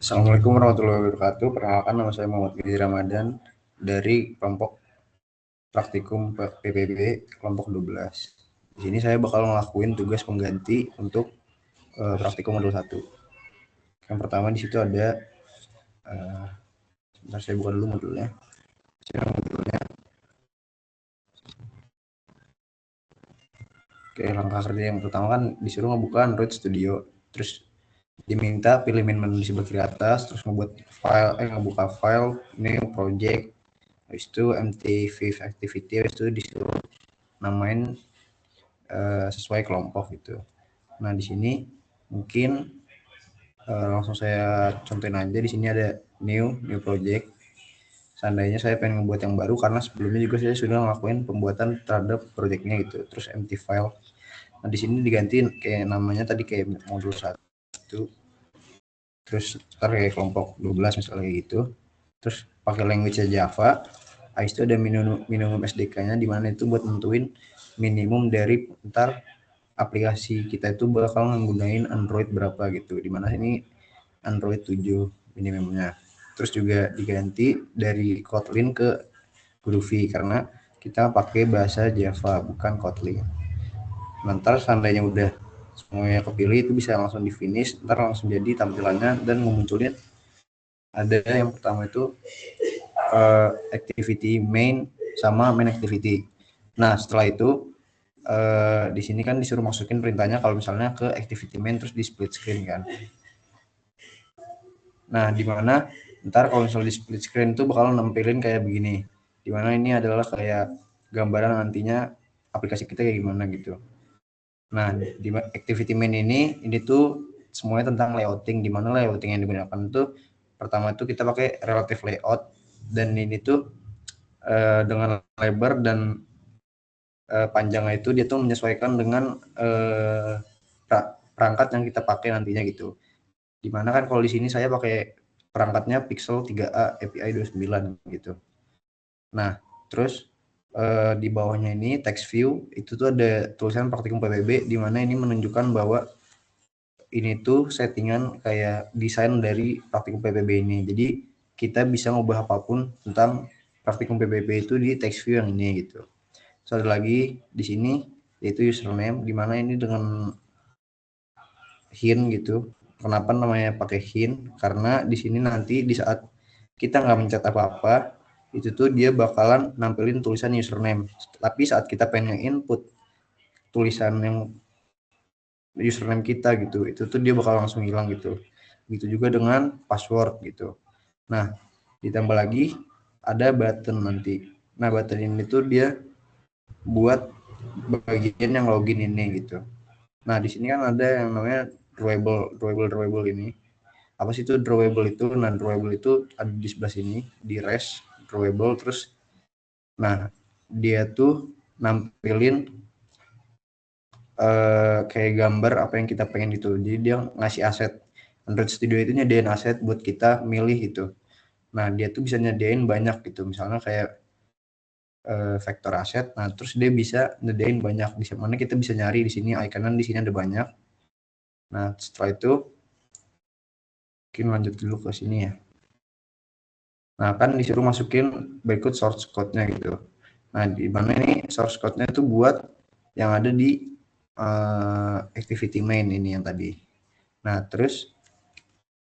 Assalamualaikum warahmatullahi wabarakatuh. Perkenalkan, nama saya Muhammad Giri Ramadan dari kelompok praktikum PPB kelompok 12. Di sini saya bakal ngelakuin tugas pengganti untuk praktikum modul 1. Yang pertama di situ ada sebentar saya buka dulu modulnya. Oke, langkah kerja yang pertama kan disuruh ngebuka Android Studio. Terus diminta pilih menu di sebelah kiri atas, terus ngebuka file new project. Habis itu empty fifth activity, habis itu disuruh namain sesuai kelompok gitu. Nah, di sini mungkin langsung saya contohin aja. Di sini ada new project. Seandainya saya pengen membuat yang baru, karena sebelumnya juga saya sudah ngelakuin pembuatan terhadap projectnya gitu. Terus empty file. Nah, di sini digantiin kayak namanya tadi kayak modul 1. Terus ntar kayak kelompok 12 misalnya gitu. Terus pakai language Java. Habis itu ada minimum SDK-nya, di mana itu buat nentuin minimum dari ntar aplikasi kita itu bakal menggunakan Android berapa gitu, dimana ini Android 7 minimumnya. Terus juga diganti dari Kotlin ke Groovy karena kita pakai bahasa Java bukan Kotlin. Ntar seandainya udah semuanya kepilih, itu bisa langsung di finish, ntar langsung jadi tampilannya dan memunculin ada yang pertama itu activity main sama main activity. Nah, setelah itu di sini kan disuruh masukin perintahnya kalau misalnya ke activity main terus di split screen kan. Nah, di mana ntar kalau misalnya di split screen itu bakal nampilin kayak begini. Di mana ini adalah kayak gambaran nantinya aplikasi kita kayak gimana gitu. Nah, di activity main ini tuh semuanya tentang layouting. Di mana layouting yang digunakan itu pertama itu kita pakai relative layout, dan ini tuh dengan lebar dan panjangnya itu dia tuh menyesuaikan dengan perangkat yang kita pakai nantinya gitu. Dimana kan kalau di sini saya pakai perangkatnya Pixel 3a API 29 gitu. Nah, terus di bawahnya ini text view itu tuh ada tulisan praktikum PBB, di mana ini menunjukkan bahwa ini tuh settingan kayak desain dari praktikum PBB ini. Jadi kita bisa ngubah apapun tentang praktikum PBB itu di text view yang ini gitu. Terus ada lagi di sini yaitu username, di mana ini dengan hint gitu. Kenapa namanya pakai hint? Karena di sini nanti di saat kita nggak mencet apa-apa, itu tuh dia bakalan nampilin tulisan username. Tapi saat kita pengen input tulisan yang username kita gitu, itu tuh dia bakal langsung hilang gitu. Gitu juga dengan password gitu. Nah, ditambah lagi ada button nanti. Nah, button ini tuh dia buat bagian yang login ini gitu. Nah, di sini kan ada yang namanya drawable ini. Apa sih itu drawable itu? Nah, drawable itu ada di sebelah sini, di res drawable. Terus nah, dia tuh nampilin kayak gambar apa yang kita pengen gitu. Jadi dia ngasih aset. Android Studio itu nyediain aset buat kita milih gitu. Nah, dia tuh bisa nyediain banyak gitu. Misalnya kayak vektor aset. Nah, terus dia bisa nyediain banyak, di mana kita bisa nyari di sini ikonan, di sini ada banyak. Nah, setelah itu mungkin lanjut dulu ke sini ya. Nah, kan disuruh masukin berikut source code-nya gitu. Nah, di mana ini source code-nya itu buat yang ada di activity main ini yang tadi. Nah, terus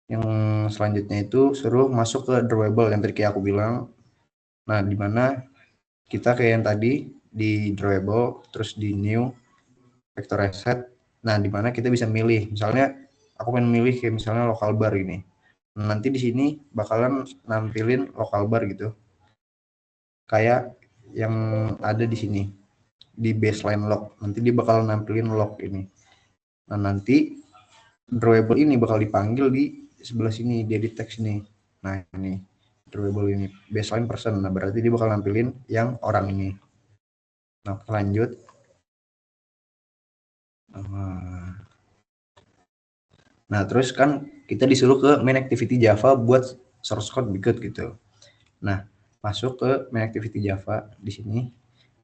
yang selanjutnya itu suruh masuk ke drawable yang tadi kayak aku bilang. Nah, di mana kita kayak yang tadi di drawable, terus di new vector asset. Nah, di mana kita bisa milih. Misalnya aku pengen milih kayak misalnya local bar ini. Nanti di sini bakalan nampilin local bar gitu. Kayak yang ada di sini di baseline log. Nanti dia bakal nampilin log ini. Nah, nanti drawable ini bakal dipanggil di sebelah sini, dia di teks nih. Nah, ini drawable ini baseline person. Nah, berarti dia bakal nampilin yang orang ini. Nah, lanjut. Nah, terus kan kita disuruh ke main activity Java buat source code berikut gitu. Nah, masuk ke main activity Java di sini.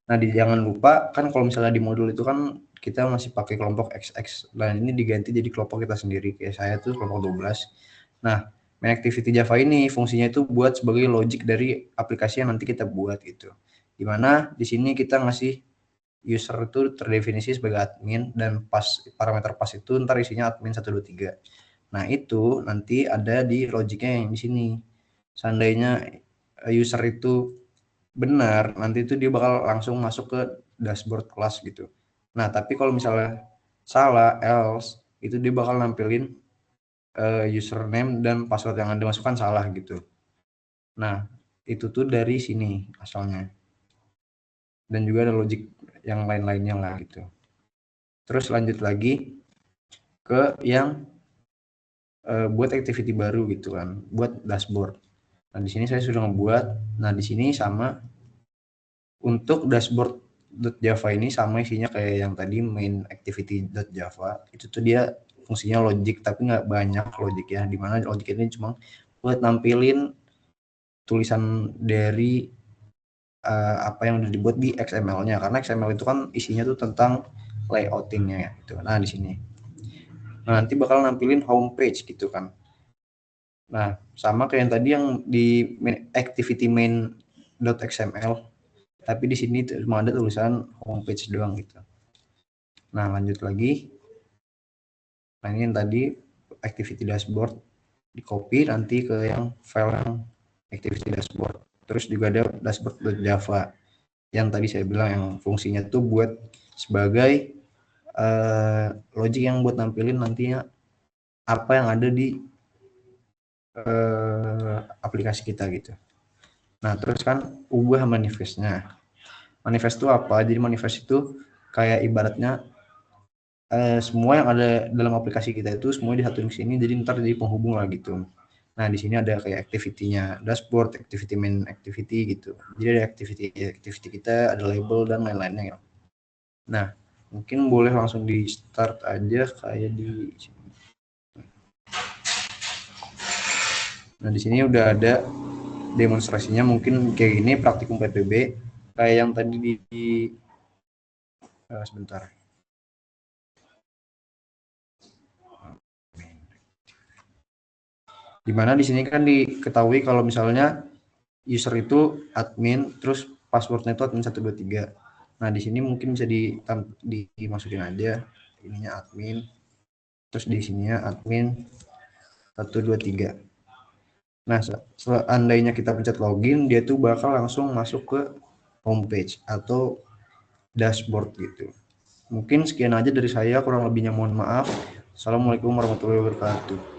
Nah, jangan lupa kan kalau misalnya di modul itu kan kita masih pakai kelompok XX. Nah, ini diganti jadi kelompok kita sendiri. Kayak saya tuh kelompok 12. Nah, main activity Java ini fungsinya itu buat sebagai logic dari aplikasi yang nanti kita buat gitu. Dimana di sini kita ngasih user itu terdefinisi sebagai admin dan parameter pas itu ntar isinya admin 123. Nah, itu nanti ada di logiknya yang di sini. Seandainya user itu benar, nanti itu dia bakal langsung masuk ke dashboard kelas gitu. Nah, tapi kalau misalnya salah, else, itu dia bakal nampilin username dan password yang Anda masukkan salah gitu. Nah, itu tuh dari sini asalnya. Dan juga ada logic yang lain-lainnya lah gitu. Terus lanjut lagi ke yang buat activity baru gitu kan, buat dashboard. Nah, di sini saya sudah ngebuat. Nah, di sini sama untuk dashboard.java ini sama isinya kayak yang tadi main activity.java. Itu tuh dia fungsinya logic tapi nggak banyak logic ya. Dimana logic ini cuma buat nampilin tulisan dari apa yang udah dibuat di XML-nya, karena XML itu kan isinya tuh tentang layoutingnya ya gitu. Nah, di sini. Nah, nanti bakal nampilin homepage gitu kan. Nah, sama kayak yang tadi yang di activity main.xml, tapi di sini cuma ada tulisan homepage doang gitu. Nah, lanjut lagi. Nah, ini yang tadi activity dashboard di copy nanti ke yang file yang activity dashboard. Terus juga ada dashboard.java yang tadi saya bilang yang fungsinya tuh buat sebagai logic yang buat nampilin nantinya apa yang ada di aplikasi kita gitu. Nah, terus kan ubah manifestnya. Manifest itu apa? Jadi manifest itu kayak ibaratnya semua yang ada dalam aplikasi kita itu semua disatuin ke sini, jadi ntar jadi penghubung lah gitu. Nah, di sini ada kayak activity-nya, dashboard, activity main activity gitu. Jadi ada activity kita, ada label dan lain-lainnya ya. Nah, mungkin boleh langsung di start aja kayak di sini. Nah, di sini udah ada demonstrasinya mungkin kayak gini praktikum PPB kayak yang tadi di sebentar. Dimana di sini kan diketahui kalau misalnya user itu admin, terus passwordnya itu admin 123. Nah, di sini mungkin bisa dimasukin aja ininya admin, terus di sininya admin 123. Nah, seandainya kita pencet login, dia tuh bakal langsung masuk ke homepage atau dashboard gitu. Mungkin sekian aja dari saya, kurang lebihnya mohon maaf. Assalamualaikum warahmatullahi wabarakatuh.